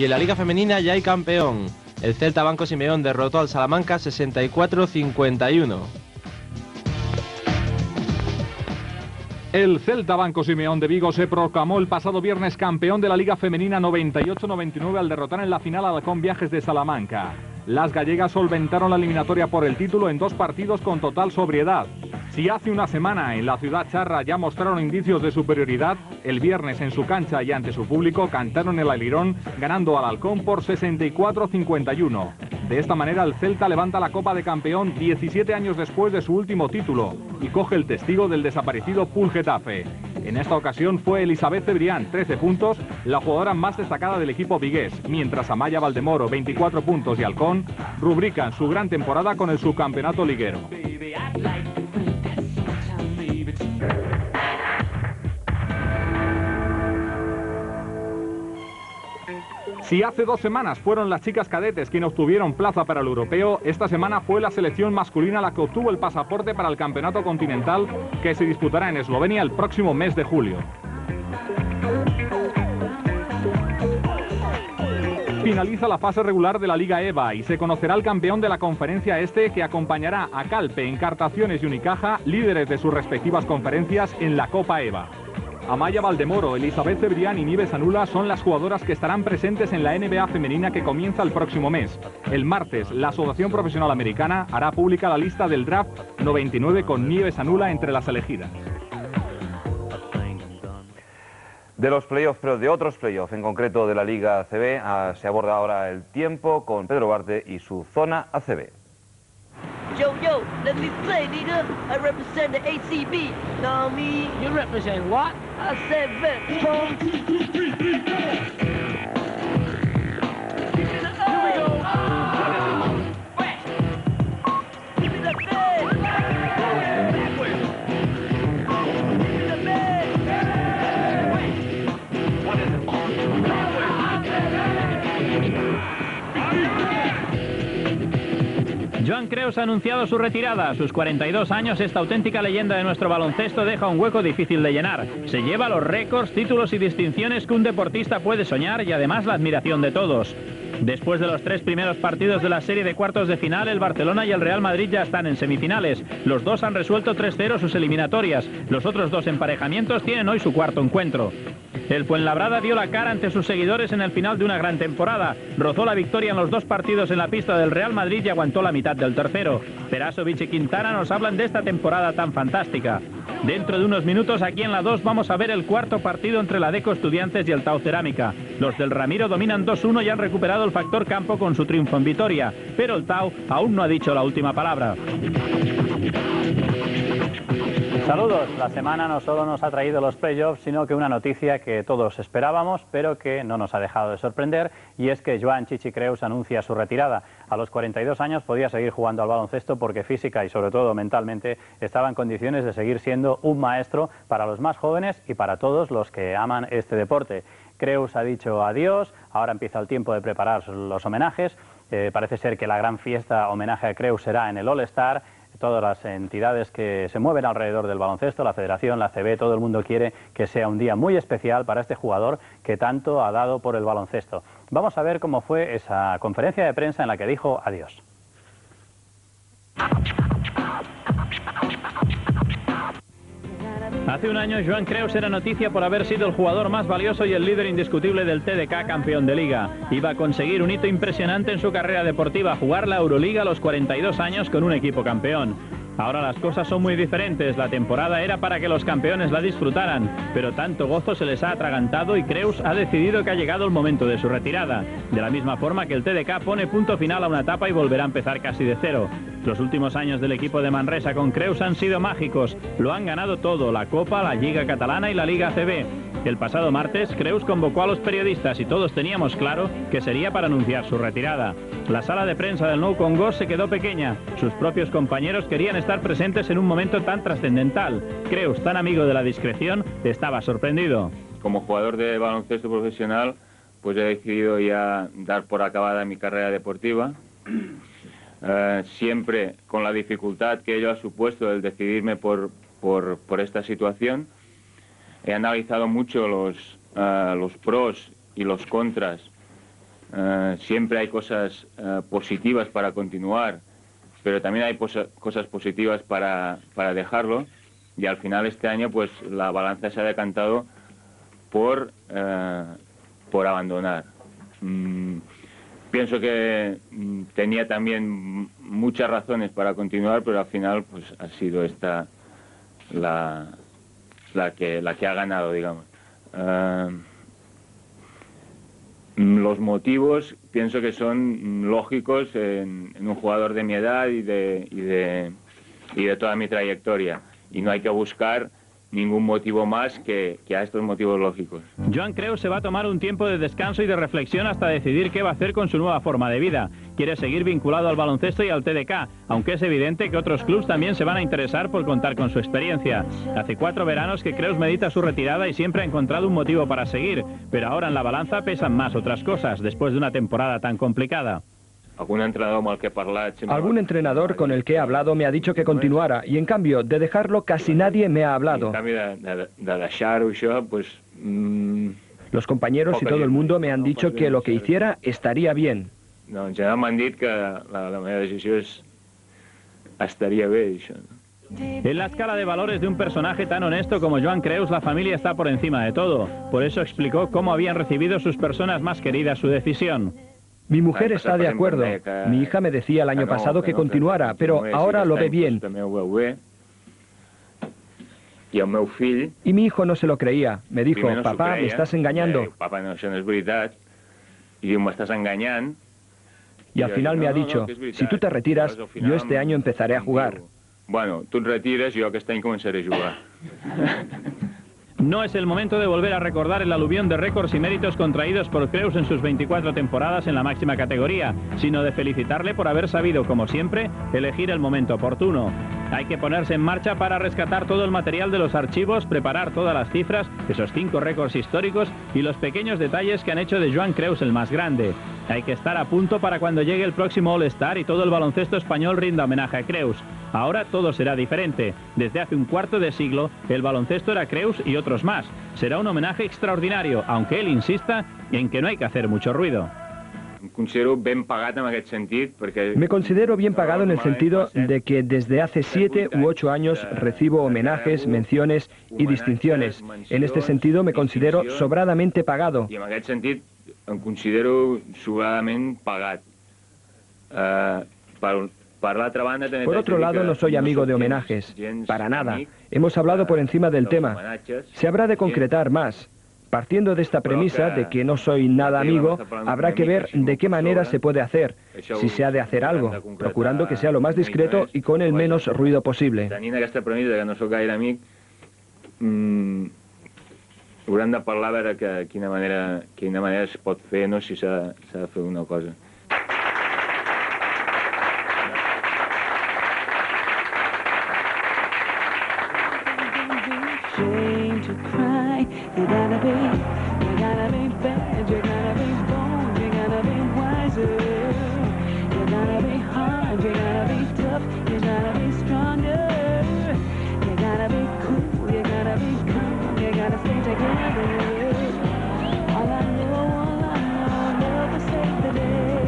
Y en la Liga Femenina ya hay campeón. El Celta Banco Simeón derrotó al Salamanca 64-51. El Celta Banco Simeón de Vigo se proclamó el pasado viernes campeón de la Liga Femenina 98-99 al derrotar en la final al Halcón Viajes de Salamanca. Las gallegas solventaron la eliminatoria por el título en 2 partidos con total sobriedad. Si hace una semana en la ciudad charra ya mostraron indicios de superioridad, el viernes en su cancha y ante su público cantaron el alirón, ganando al Halcón por 64-51. De esta manera el Celta levanta la Copa de Campeón 17 años después de su último título y coge el testigo del desaparecido Pool Getafe. En esta ocasión fue Elisabeth Cebrián, 13 puntos, la jugadora más destacada del equipo vigués, mientras Amaya Valdemoro, 24 puntos y Halcón rubrican su gran temporada con el subcampeonato liguero. Si hace 2 semanas fueron las chicas cadetes quienes obtuvieron plaza para el europeo, esta semana fue la selección masculina la que obtuvo el pasaporte para el campeonato continental que se disputará en Eslovenia el próximo mes de julio. Finaliza la fase regular de la Liga EVA y se conocerá el campeón de la conferencia este que acompañará a Calpe, Encartaciones y Unicaja, líderes de sus respectivas conferencias en la Copa EVA. Amaya Valdemoro, Elisabeth Cebrián y Nieves Anula son las jugadoras que estarán presentes en la NBA femenina que comienza el próximo mes. El martes, la Asociación Profesional Americana hará pública la lista del draft 99 con Nieves Anula entre las elegidas. De los playoffs, pero de otros playoffs, en concreto de la Liga ACB, se aborda ahora el tiempo con Pedro Barte y su zona ACB. Yo, let me play, nigga. I represent the ACB. Know me? You represent what? I said vet. 1, 2, 3, 4. Joan Creus ha anunciado su retirada. A sus 42 años, esta auténtica leyenda de nuestro baloncesto deja un hueco difícil de llenar. Se lleva los récords, títulos y distinciones que un deportista puede soñar y además la admiración de todos. Después de los 3 primeros partidos de la serie de cuartos de final, el Barcelona y el Real Madrid ya están en semifinales. Los dos han resuelto 3-0 sus eliminatorias. Los otros 2 emparejamientos tienen hoy su 4º encuentro. El Fuenlabrada dio la cara ante sus seguidores en el final de una gran temporada. Rozó la victoria en los 2 partidos en la pista del Real Madrid y aguantó la mitad del tercero. Perasovic y Quintana nos hablan de esta temporada tan fantástica. Dentro de unos minutos, aquí en la 2, vamos a ver el 4º partido entre la Deco Estudiantes y el Tau Cerámica. Los del Ramiro dominan 2-1 y han recuperado el factor campo con su triunfo en Vitoria, pero el Tau aún no ha dicho la última palabra. Saludos. La semana no solo nos ha traído los playoffs, sino que una noticia que todos esperábamos, pero que no nos ha dejado de sorprender, y es que Joan Chichi Creus anuncia su retirada. A los 42 años podía seguir jugando al baloncesto porque física y sobre todo mentalmente estaba en condiciones de seguir siendo un maestro para los más jóvenes y para todos los que aman este deporte. Creus ha dicho adiós, ahora empieza el tiempo de preparar los homenajes. Parece ser que la gran fiesta homenaje a Creus será en el All-Star. Todas las entidades que se mueven alrededor del baloncesto, la Federación, la ACB, todo el mundo quiere que sea un día muy especial para este jugador que tanto ha dado por el baloncesto. Vamos a ver cómo fue esa conferencia de prensa en la que dijo adiós. Hace un año, Joan Creus era noticia por haber sido el jugador más valioso y el líder indiscutible del TDK campeón de Liga. Iba a conseguir un hito impresionante en su carrera deportiva, jugar la Euroliga a los 42 años con un equipo campeón. Ahora las cosas son muy diferentes. La temporada era para que los campeones la disfrutaran, pero tanto gozo se les ha atragantado y Creus ha decidido que ha llegado el momento de su retirada. De la misma forma que el TDK pone punto final a una etapa y volverá a empezar casi de cero. Los últimos años del equipo de Manresa con Creus han sido mágicos. Lo han ganado todo, la Copa, la Liga Catalana y la Liga ACB. El pasado martes, Creus convocó a los periodistas y todos teníamos claro que sería para anunciar su retirada. La sala de prensa del Nou Congost se quedó pequeña. Sus propios compañeros querían estar presentes en un momento tan trascendental. Creus, tan amigo de la discreción, estaba sorprendido. Como jugador de baloncesto profesional, pues he decidido ya dar por acabada mi carrera deportiva. Siempre con la dificultad que ello ha supuesto el decidirme por esta situación. He analizado mucho los pros y los contras siempre hay cosas positivas para continuar, pero también hay cosas positivas para dejarlo, y al final este año pues la balanza se ha decantado por abandonar. Pienso que tenía también muchas razones para continuar, pero al final pues ha sido esta la que ha ganado, digamos. Los motivos pienso que son lógicos en un jugador de mi edad y de toda mi trayectoria, y no hay que buscar ningún motivo más que a estos motivos lógicos. Joan Creus se va a tomar un tiempo de descanso y de reflexión hasta decidir qué va a hacer con su nueva forma de vida. Quiere seguir vinculado al baloncesto y al TDK, aunque es evidente que otros clubs también se van a interesar por contar con su experiencia. Hace 4 veranos que Creus medita su retirada y siempre ha encontrado un motivo para seguir, pero ahora en la balanza pesan más otras cosas, después de una temporada tan complicada. Algún entrenador con el que he hablado me ha dicho que continuara, y en cambio, de dejarlo casi nadie me ha hablado. Los compañeros y todo el mundo me han dicho que lo que hiciera estaría bien. En general m'han dit que la meva decisió estaria bé, això. En la escala de valores de un personaje tan honesto como Joan Creus, la familia está por encima de todo. Por eso explicó cómo habían recibido sus personas más queridas su decisión. Mi mujer está de acuerdo. Mi hija me decía el año pasado que continuara, pero ahora lo ve bien. Y mi hijo no se lo creía. Me dijo, papá, me estás engañando. Y al final me ha dicho, si tú te retiras, yo este año empezaré a jugar. Bueno, tú te retires, yo aquest any començaré a jugar. No es el momento de volver a recordar el aluvión de récords y méritos contraídos por Creus en sus 24 temporadas en la máxima categoría, sino de felicitarle por haber sabido, como siempre, elegir el momento oportuno. Hay que ponerse en marcha para rescatar todo el material de los archivos, preparar todas las cifras, esos 5 récords históricos y los pequeños detalles que han hecho de Joan Creus el más grande. Hay que estar a punto para cuando llegue el próximo All-Star y todo el baloncesto español rinda homenaje a Creus. Ahora todo será diferente. Desde hace un cuarto de siglo, el baloncesto era Creus y otros más. Será un homenaje extraordinario, aunque él insista en que no hay que hacer mucho ruido. Me considero bien pagado en el sentido de que desde hace 7 u 8 años recibo homenajes, menciones y distinciones. En este sentido me considero sobradamente pagado. Y en aquest sentit em considero sobradament pagat. Por otro lado, no soy amigo de homenajes, para nada. Hemos hablado por encima del tema. Se habrá de concretar más. Partiendo de esta premisa de que no soy nada amigo, habrá que ver de qué manera se puede hacer, si se ha de hacer algo, procurando que sea lo más discreto y con el menos ruido posible. Tenint aquesta premissa de que no soc gaire amic, haurem de parlar a veure quina manera es pot fer, no, si s'ha de fer una cosa. You gotta be bad, you gotta be bold, you gotta be wiser. You gotta be hard, you gotta be tough, you gotta be stronger. You gotta be cool, you gotta be calm, you gotta stay together. All I know, never save the day.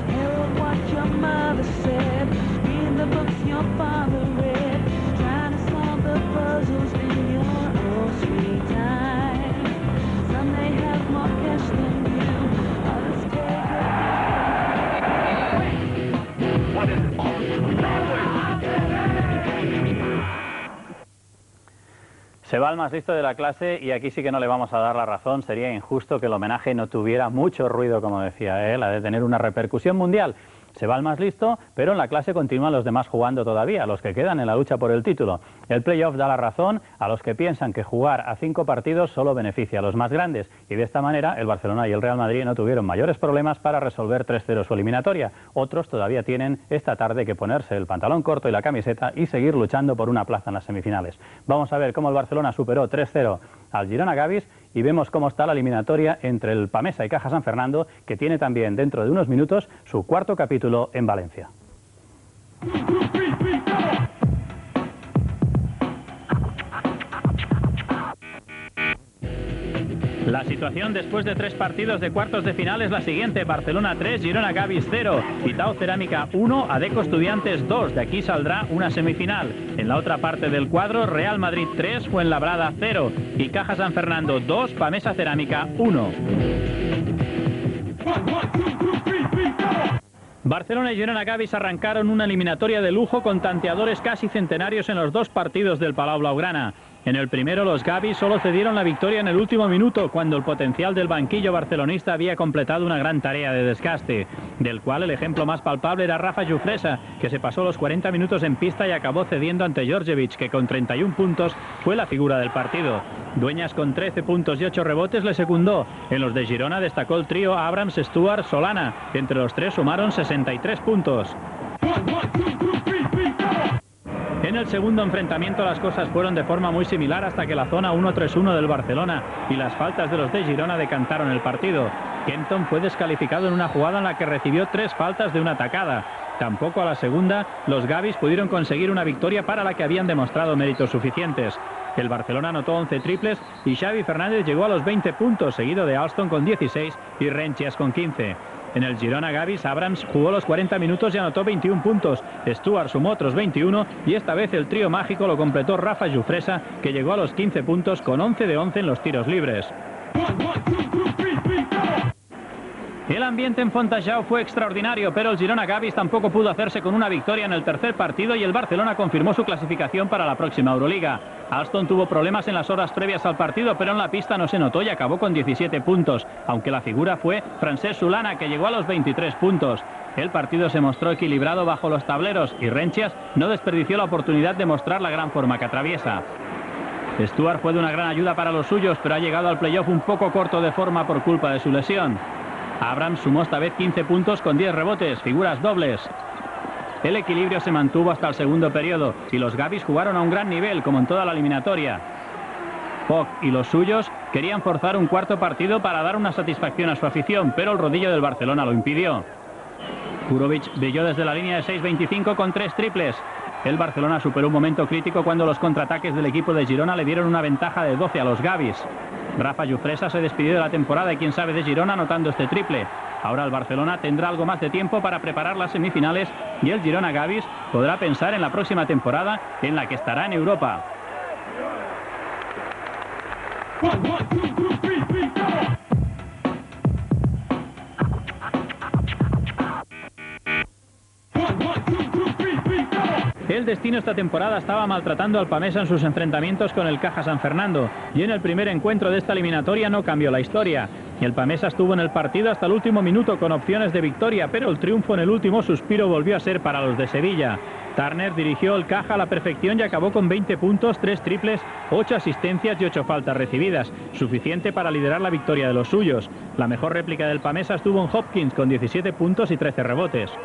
Hear what your mother said, read the books your father read, try to solve the puzzles in your own sweet time. Some may have more cash than you, others take Se va el más listo de la clase y aquí sí que no le vamos a dar la razón. Sería injusto que el homenaje no tuviera mucho ruido, como decía él, ha de tener una repercusión mundial. Se va el más listo, pero en la clase continúan los demás jugando todavía, los que quedan en la lucha por el título. El playoff da la razón a los que piensan que jugar a 5 partidos solo beneficia a los más grandes, y de esta manera el Barcelona y el Real Madrid no tuvieron mayores problemas para resolver 3-0 su eliminatoria. Otros todavía tienen esta tarde que ponerse el pantalón corto y la camiseta y seguir luchando por una plaza en las semifinales. Vamos a ver cómo el Barcelona superó 3-0 al Girona Gavis y vemos cómo está la eliminatoria entre el Pamesa y Caja San Fernando, que tiene también dentro de unos minutos su cuarto capítulo en Valencia. La situación después de 3 partidos de cuartos de final es la siguiente: Barcelona 3, Girona Gavis 0, Pitao Cerámica 1, Adecco Estudiantes 2. De aquí saldrá una semifinal. En la otra parte del cuadro, Real Madrid 3, Fuenlabrada 0 y Caja San Fernando 2, Pamesa Cerámica 1. Barcelona y Girona Gavis arrancaron una eliminatoria de lujo con tanteadores casi centenarios en los 2 partidos del Palau Blaugrana. En el primero, los Gavis solo cedieron la victoria en el último minuto, cuando el potencial del banquillo barcelonista había completado una gran tarea de desgaste, del cual el ejemplo más palpable era Rafa Jufresa, que se pasó los 40 minutos en pista y acabó cediendo ante Djordjevic, que con 31 puntos fue la figura del partido. Dueñas, con 13 puntos y 8 rebotes, le secundó. En los de Girona destacó el trío Abrams, Stuart, Solana. Entre los 3 sumaron 63 puntos. En el segundo enfrentamiento las cosas fueron de forma muy similar hasta que la zona 1-3-1 del Barcelona y las faltas de los de Girona decantaron el partido. Kenton fue descalificado en una jugada en la que recibió 3 faltas de una atacada. Tampoco a la segunda los Gavis pudieron conseguir una victoria para la que habían demostrado méritos suficientes. El Barcelona anotó 11 triples y Xavi Fernández llegó a los 20 puntos, seguido de Alston con 16 y Rencias con 15. En el Girona Gavis, Abrams jugó los 40 minutos y anotó 21 puntos. Stuart sumó otros 21 y esta vez el trío mágico lo completó Rafa Jufresa, que llegó a los 15 puntos con 11 de 11 en los tiros libres. El ambiente en Fontajau fue extraordinario, pero el Girona Gavis tampoco pudo hacerse con una victoria en el tercer partido y el Barcelona confirmó su clasificación para la próxima Euroliga. Alston tuvo problemas en las horas previas al partido, pero en la pista no se notó y acabó con 17 puntos, aunque la figura fue Francesc Solana, que llegó a los 23 puntos. El partido se mostró equilibrado bajo los tableros y Rencias no desperdició la oportunidad de mostrar la gran forma que atraviesa. Stuart fue de una gran ayuda para los suyos, pero ha llegado al playoff un poco corto de forma por culpa de su lesión. Abrams sumó esta vez 15 puntos con 10 rebotes, figuras dobles. El equilibrio se mantuvo hasta el segundo periodo y los Gavis jugaron a un gran nivel, como en toda la eliminatoria. Poc y los suyos querían forzar un cuarto partido para dar una satisfacción a su afición, pero el rodillo del Barcelona lo impidió. Kurovic brilló desde la línea de 6-25 con 3 triples. El Barcelona superó un momento crítico cuando los contraataques del equipo de Girona le dieron una ventaja de 12 a los Gavis. Rafa Jufresa se despidió de la temporada y quién sabe de Girona anotando este triple. Ahora el Barcelona tendrá algo más de tiempo para preparar las semifinales y el Girona Gavis podrá pensar en la próxima temporada en la que estará en Europa. El destino esta temporada estaba maltratando al Pamesa en sus enfrentamientos con el Caja San Fernando y en el primer encuentro de esta eliminatoria no cambió la historia. El Pamesa estuvo en el partido hasta el último minuto con opciones de victoria, pero el triunfo en el último suspiro volvió a ser para los de Sevilla. Turner dirigió el Caja a la perfección y acabó con 20 puntos, 3 triples, 8 asistencias y 8 faltas recibidas, suficiente para liderar la victoria de los suyos. La mejor réplica del Pamesa estuvo en Hopkins con 17 puntos y 13 rebotes.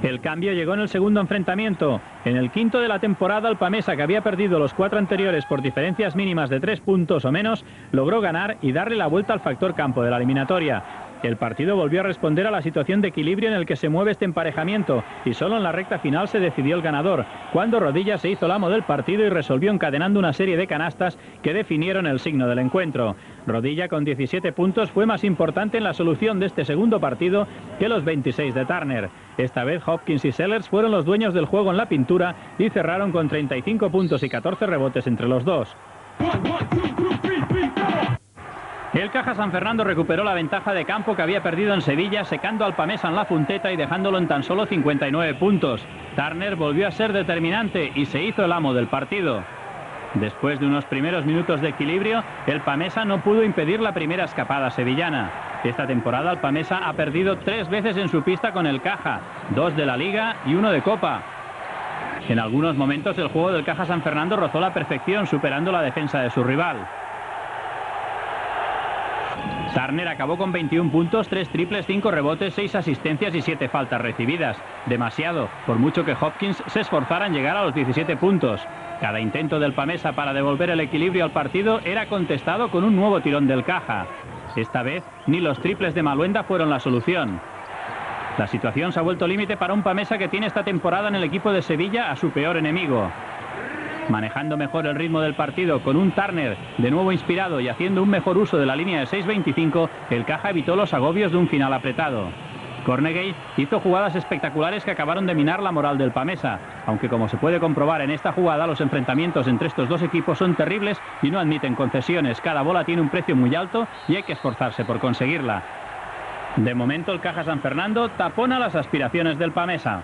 El cambio llegó en el segundo enfrentamiento. En el quinto de la temporada, el Pamesa, que había perdido los 4 anteriores por diferencias mínimas de 3 puntos o menos, logró ganar y darle la vuelta al factor campo de la eliminatoria. El partido volvió a responder a la situación de equilibrio en el que se mueve este emparejamiento y solo en la recta final se decidió el ganador, cuando Rodilla se hizo el amo del partido y resolvió encadenando una serie de canastas que definieron el signo del encuentro. Rodilla, con 17 puntos, fue más importante en la solución de este segundo partido que los 26 de Turner. Esta vez Hopkins y Sellers fueron los dueños del juego en la pintura y cerraron con 35 puntos y 14 rebotes entre los dos. El Caja San Fernando recuperó la ventaja de campo que había perdido en Sevilla, secando al Pamesa en la punteta y dejándolo en tan solo 59 puntos. Turner volvió a ser determinante y se hizo el amo del partido. Después de unos primeros minutos de equilibrio, el Pamesa no pudo impedir la primera escapada sevillana. Esta temporada el Pamesa ha perdido 3 veces en su pista con el Caja, 2 de la Liga y 1 de Copa. En algunos momentos el juego del Caja San Fernando rozó la perfección, superando la defensa de su rival. Turner acabó con 21 puntos, 3 triples, 5 rebotes, 6 asistencias y 7 faltas recibidas. Demasiado, por mucho que Hopkins se esforzara en llegar a los 17 puntos. Cada intento del Pamesa para devolver el equilibrio al partido era contestado con un nuevo tirón del Caja. Esta vez, ni los triples de Maluenda fueron la solución. La situación se ha vuelto límite para un Pamesa que tiene esta temporada en el equipo de Sevilla a su peor enemigo. Manejando mejor el ritmo del partido, con un Turner de nuevo inspirado y haciendo un mejor uso de la línea de 6.25, el Caja evitó los agobios de un final apretado. Cornegay hizo jugadas espectaculares que acabaron de minar la moral del Pamesa, aunque como se puede comprobar en esta jugada, los enfrentamientos entre estos dos equipos son terribles y no admiten concesiones. Cada bola tiene un precio muy alto y hay que esforzarse por conseguirla. De momento el Caja San Fernando tapona las aspiraciones del Pamesa.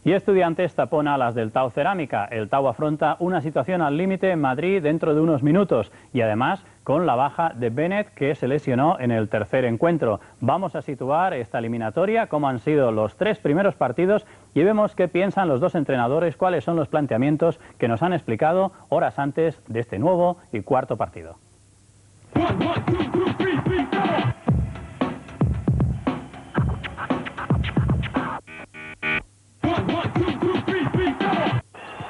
Y Estudiantes tapona a las del Tau Cerámica. El Tau afronta una situación al límite en Madrid dentro de unos minutos y además con la baja de Bennett, que se lesionó en el tercer encuentro. Vamos a situar esta eliminatoria, cómo han sido los 3 primeros partidos y vemos qué piensan los dos entrenadores, cuáles son los planteamientos que nos han explicado horas antes de este nuevo y cuarto partido.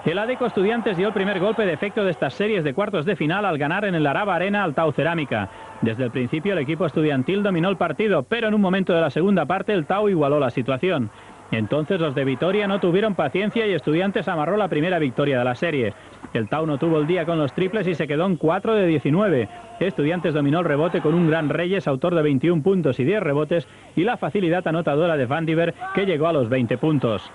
El Adeco Estudiantes dio el primer golpe de efecto de estas series de cuartos de final al ganar en el Araba Arena al Tau Cerámica. Desde el principio el equipo estudiantil dominó el partido, pero en un momento de la segunda parte el Tau igualó la situación. Entonces los de Vitoria no tuvieron paciencia y Estudiantes amarró la primera victoria de la serie. El Tau no tuvo el día con los triples y se quedó en 4 de 19. Estudiantes dominó el rebote con un gran Reyes, autor de 21 puntos y 10 rebotes, y la facilidad anotadora de Van Diver, que llegó a los 20 puntos.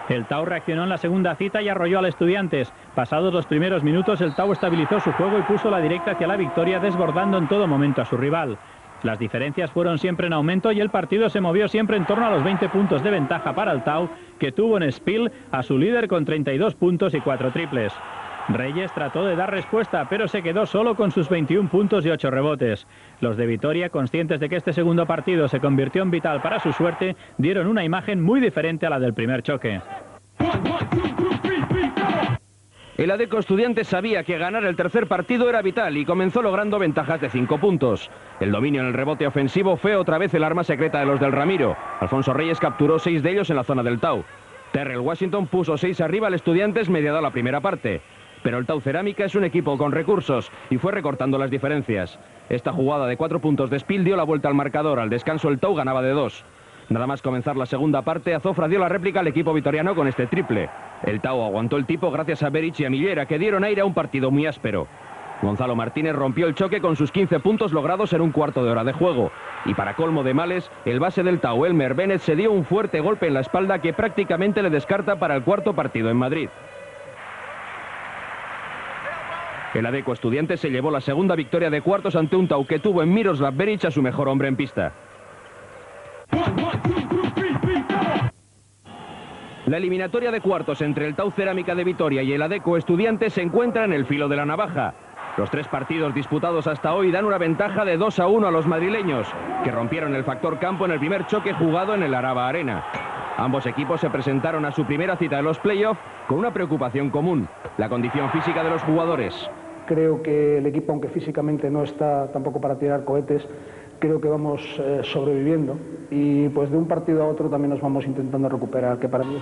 El Tau reaccionó en la segunda cita y arrolló al Estudiantes. Pasados los primeros minutos, el Tau estabilizó su juego y puso la directa hacia la victoria, desbordando en todo momento a su rival. Las diferencias fueron siempre en aumento y el partido se movió siempre en torno a los 20 puntos de ventaja para el Tau, que tuvo en Spiel a su líder con 32 puntos y 4 triples. Reyes trató de dar respuesta, pero se quedó solo con sus 21 puntos y 8 rebotes. Los de Vitoria, conscientes de que este segundo partido se convirtió en vital para su suerte, dieron una imagen muy diferente a la del primer choque. El Adeco Estudiantes sabía que ganar el tercer partido era vital y comenzó logrando ventajas de 5 puntos. El dominio en el rebote ofensivo fue otra vez el arma secreta de los del Ramiro. Alfonso Reyes capturó 6 de ellos en la zona del Tau. Terrell Washington puso 6 arriba al Estudiantes mediada la primera parte. Pero el Tau Cerámica es un equipo con recursos y fue recortando las diferencias. Esta jugada de 4 puntos de Spiel dio la vuelta al marcador. Al descanso el Tau ganaba de 2. Nada más comenzar la segunda parte, Azofra dio la réplica al equipo vitoriano con este triple. El Tau aguantó el tipo gracias a Beric y a Millera, que dieron aire a un partido muy áspero. Gonzalo Martínez rompió el choque con sus 15 puntos logrados en un cuarto de hora de juego. Y para colmo de males, el base del Tau, Elmer Bennett, se dio un fuerte golpe en la espalda que prácticamente le descarta para el cuarto partido en Madrid. El Adeco Estudiantes se llevó la segunda victoria de cuartos ante un Tau que tuvo en Miroslav Beric a su mejor hombre en pista. La eliminatoria de cuartos entre el Tau Cerámica de Vitoria y el Adeco Estudiantes se encuentra en el filo de la navaja. Los 3 partidos disputados hasta hoy dan una ventaja de 2-1 a los madrileños, que rompieron el factor campo en el primer choque jugado en el Araba Arena. Ambos equipos se presentaron a su primera cita de los playoffs con una preocupación común: la condición física de los jugadores. Creo que el equipo, aunque físicamente no está tampoco para tirar cohetes, creo que vamos sobreviviendo y pues de un partido a otro también nos vamos intentando recuperar, que para mí